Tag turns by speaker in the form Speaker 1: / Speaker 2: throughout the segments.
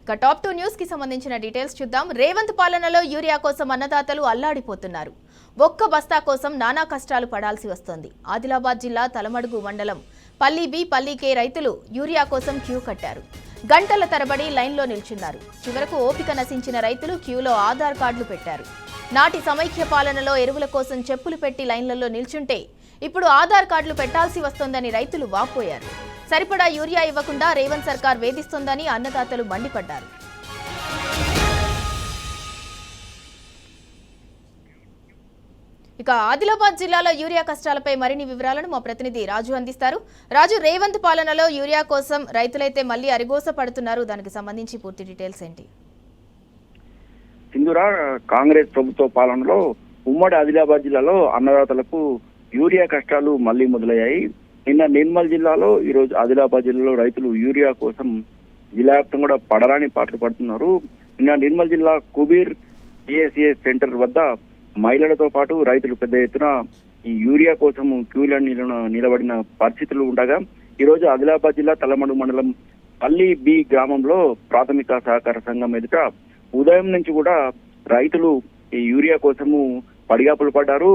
Speaker 1: ఇక top 2 news కి సంబంధించిన డీటెయిల్స్ చూద్దాం. రేవంత్ పాలనలో యూరియా కోసం అన్నదాతలు అల్లాడిపోతున్నారు. ఒక్క బస్తా కోసం నానా కష్టాలు పడాల్సి వస్తోంది. ఆదిలాబాద్ జిల్లా తలమడుగు మండలం పల్లి బి, పల్లి కే రైతులు యూరియా కోసం క్యూ కట్టారు. గంటల తరబడి లైన్లో నిల్చున్నారు. చివరకు ఓపిక నశించిన రైతులు క్యూలో ఆధార్ కార్డులు పెట్టారు. నాటి సమైక్య పాలనలో ఎరువుల కోసం చెప్పులు పెట్టి లైన్లలో నిల్చుంటే ఇప్పుడు ఆధార్ కార్డులు పెట్టాల్సి వస్తోందని రైతులు వాపోయారు. సరిపడా యూరియా ఇవ్వకుండా రేవంత్ సర్కార్ వేధిస్తోందని అన్నదాతలు మండిపడ్డారు. ఇక ఆదిలాబాద్ జిల్లాలో యూరియా కష్టాలపై మరిన్ని వివరాలను మా ప్రతినిధి రాజు అందిస్తారు. రాజు, రేవంత్ పాలనలో యూరియా కోసం రైతులైతే మళ్లీ అరిగోస పడుతున్నారు. దానికి సంబంధించి పూర్తి డీటెయిల్స్ ఏంటి?
Speaker 2: సింధురా, కాంగ్రెస్ ప్రభుత్వ పాలనలో ఉమ్మడి ఆదిలాబాద్ జిల్లాలో అన్నదాతలకు యూరియా కష్టాలు మళ్లీ మొదలయ్యాయి. నిన్న నిర్మల్ జిల్లాలో ఈరోజు ఆదిలాబాద్ జిల్లాలో రైతులు యూరియా కోసం జిల్లా వ్యాప్తంగా కూడా పడరాని పాటలు పడుతున్నారు. నిన్న నిర్మల్ జిల్లా కుబీర్ పిఎస్సిఎస్ సెంటర్ వద్ద మహిళలతో పాటు రైతులు పెద్ద ఎత్తున ఈ యూరియా కోసం క్యూలను నిలబడిన పరిస్థితులు ఉండగా ఈరోజు ఆదిలాబాద్ జిల్లా తలమడుగు మండలం పల్లి బి గ్రామంలో ప్రాథమిక సహకార సంఘం ఎదుట ఉదయం నుంచి కూడా రైతులు ఈ యూరియా కోసము పడిగాపులు పడ్డారు.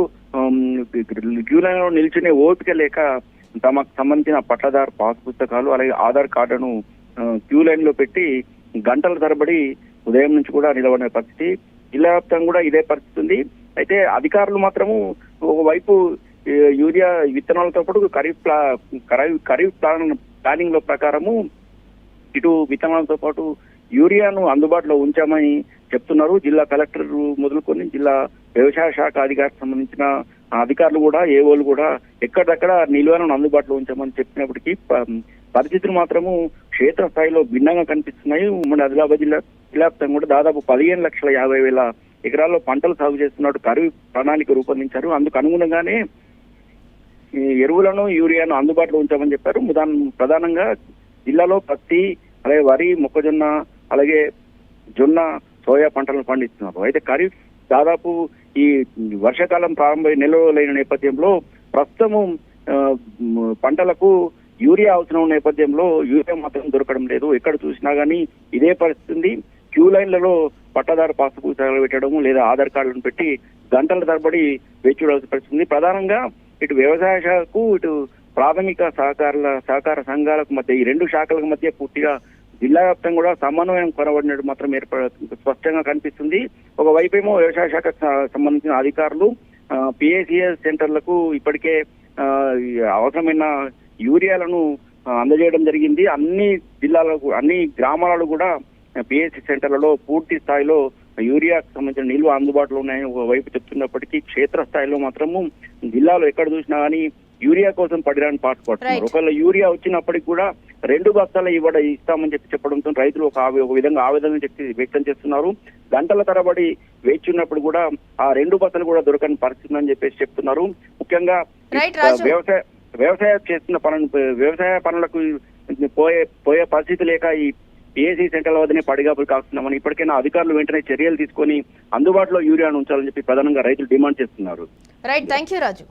Speaker 2: క్యూలైన్లో నిల్చునే ఓపిక లేక తమకు సంబంధించిన పట్టాదారు పాస్ పుస్తకాలు అలాగే ఆధార్ కార్డును క్యూ లైన్ లో పెట్టి గంటల తరబడి ఉదయం నుంచి కూడా నిలబడిన పరిస్థితి. జిల్లా వ్యాప్తంగా కూడా ఇదే పరిస్థితి ఉంది. అయితే అధికారులు మాత్రము ఒకవైపు యూరియా విత్తనాలతో పాటు ఖరీఫ్ ప్లానింగ్ లో ప్రకారము ఇటు విత్తనాలతో పాటు యూరియాను అందుబాటులో ఉంచామని చెప్తున్నారు. జిల్లా కలెక్టర్ మొదలుకొని జిల్లా వ్యవసాయ శాఖ అధికారికి సంబంధించిన అధికారులు కూడా ఏఓలు కూడా ఎక్కడక్కడ నిల్వలను అందుబాటులో ఉంచామని చెప్పినప్పటికీ పరిస్థితులు మాత్రము క్షేత్రస్థాయిలో భిన్నంగా కనిపిస్తున్నాయి. మన ఆదిలాబాద్ జిల్లా వ్యాప్తంగా కూడా దాదాపు 15,50,000 ఎకరాల్లో పంటలు సాగు చేస్తున్నట్టు ఖరీఫ్ ప్రణాళిక రూపొందించారు. అందుకు అనుగుణంగానే ఎరువులను యూరియాను అందుబాటులో ఉంచామని చెప్పారు. ప్రధానంగా జిల్లాలో పత్తి అలాగే వరి, మొక్కజొన్న అలాగే జొన్న, సోయా పంటలను పండిస్తున్నారు. అయితే ఖరీఫ్ దాదాపు ఈ వర్షాకాలం ప్రారంభమై నెల రోజులైన నేపథ్యంలో ప్రస్తుతము పంటలకు యూరియా అవసరం నేపథ్యంలో యూరియా మాత్రం దొరకడం లేదు. ఎక్కడ చూసినా గానీ ఇదే పరిస్థితి. క్యూ లైన్లలో పట్టాదారు పాస్ పుస్తకాలు పెట్టడం లేదా ఆధార్ కార్డులను పెట్టి గంటల తరబడి వేచి చూడాల్సిన పరిస్థితి. ప్రధానంగా ఇటు వ్యవసాయ శాఖకు ఇటు ప్రాథమిక సహకార సంఘాలకు మధ్య ఈ రెండు శాఖలకు మధ్య పూర్తిగా జిల్లా వ్యాప్తంగా కూడా సమన్వయం కొరబడినట్టు మాత్రం స్పష్టంగా కనిపిస్తుంది. ఒకవైపేమో వ్యవసాయ శాఖకు సంబంధించిన అధికారులు పిఎస్సిఎస్ సెంటర్లకు ఇప్పటికే అవసరమైన యూరియాలను అందజేయడం జరిగింది. అన్ని జిల్లాలకు అన్ని గ్రామాలలో కూడా పిఎస్సి సెంటర్లలో పూర్తి స్థాయిలో యూరియాకు సంబంధించిన నిల్వ అందుబాటులో ఉన్నాయని ఒకవైపు చెప్తున్నప్పటికీ క్షేత్రస్థాయిలో మాత్రము జిల్లాలో ఎక్కడ చూసినా కానీ యూరియా కోసం పడిరాని పాటు పడుతున్నారు. ఒకవేళ యూరియా వచ్చినప్పటికి కూడా 2 బస్తాలు ఇస్తామని చెప్పడంతో రైతులు ఒక విధంగా ఆవేదన వ్యక్తం చేస్తున్నారు. గంటల తరబడి వేచున్నప్పుడు కూడా ఆ 2 బస్తాలు కూడా దొరకని పరిస్థితి అని చెప్పేసి చెప్తున్నారు. ముఖ్యంగా వ్యవసాయ చేస్తున్న వ్యవసాయ పనులకు పోయే పరిస్థితి లేక ఈ పిఎస్సి సెంటర్ల వద్దనే పడిగాపులు కాస్తున్నామని ఇప్పటికైనా అధికారులు వెంటనే చర్యలు తీసుకొని అందుబాటులో యూరియాను ఉంచాలని చెప్పి ప్రధానంగా రైతులు డిమాండ్ చేస్తున్నారు.
Speaker 1: Right, thank you Raju.